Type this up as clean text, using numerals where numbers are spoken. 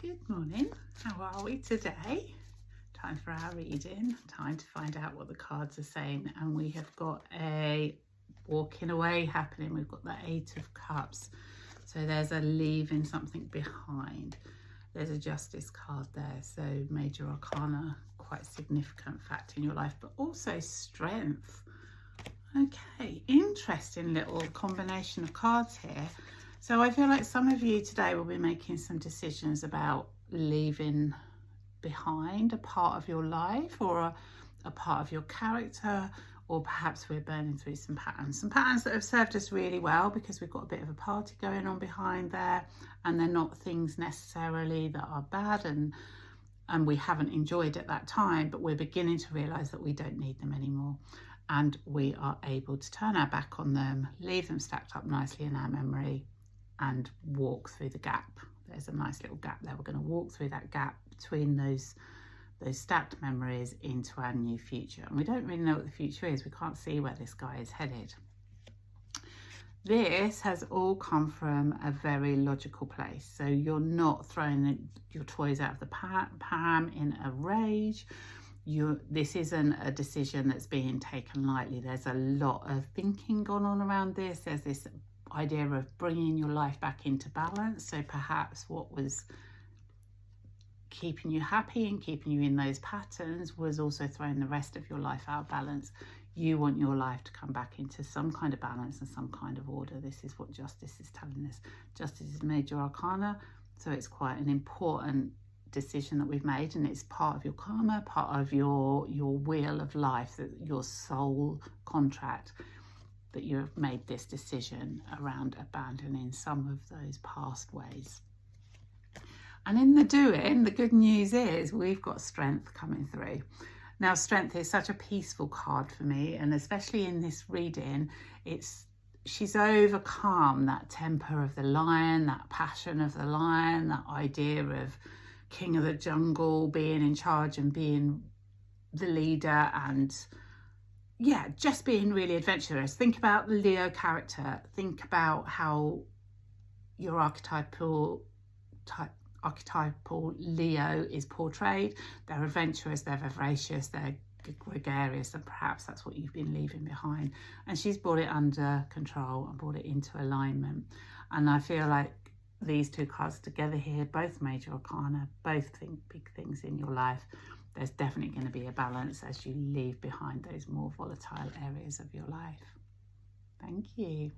Good morning. How are we today? Time for our reading. Time to find out what the cards are saying. And we have got a walking away happening. We've got the Eight of Cups. So there's a leaving something behind. There's a Justice card there. So Major Arcana, quite significant fact in your life, but also Strength. Okay, interesting little combination of cards here. So I feel like some of you today will be making some decisions about leaving behind a part of your life or a part of your character, or perhaps we're burning through some patterns that have served us really well because we've got a bit of a party going on behind there, and they're not things necessarily that are bad and we haven't enjoyed at that time, but we're beginning to realize that we don't need them anymore. And we are able to turn our back on them, leave them stacked up nicely in our memory, and walk through the gap. There's a nice little gap there. We're going to walk through that gap between those stacked memories into our new future. And we don't really know what the future is. We can't see where this guy is headed. This has all come from a very logical place. So you're not throwing your toys out of the pram in a rage. This isn't a decision that's being taken lightly. There's a lot of thinking going on around this. There's this idea of bringing your life back into balance. So perhaps what was keeping you happy and keeping you in those patterns was also throwing the rest of your life out of balance. You want your life to come back into some kind of balance and some kind of order. This is what Justice is telling us. Justice is Major Arcana, so it's quite an important decision that we've made, and it's part of your karma, part of your wheel of life, that your soul contract, that you have made this decision around abandoning some of those past ways. And in the doing, the good news is we've got Strength coming through. Now, Strength is such a peaceful card for me, and especially in this reading, she's overcome that temper of the lion, that passion of the lion, that idea of king of the jungle, being in charge and being the leader, and yeah, just being really adventurous. Think about the Leo character. Think about how your archetypal Leo is portrayed. They're adventurous, they're vivacious, they're gregarious, and perhaps that's what you've been leaving behind. And she's brought it under control and brought it into alignment. And I feel like these two cards together here, both Major Arcana, both big things in your life. There's definitely going to be a balance as you leave behind those more volatile areas of your life. Thank you.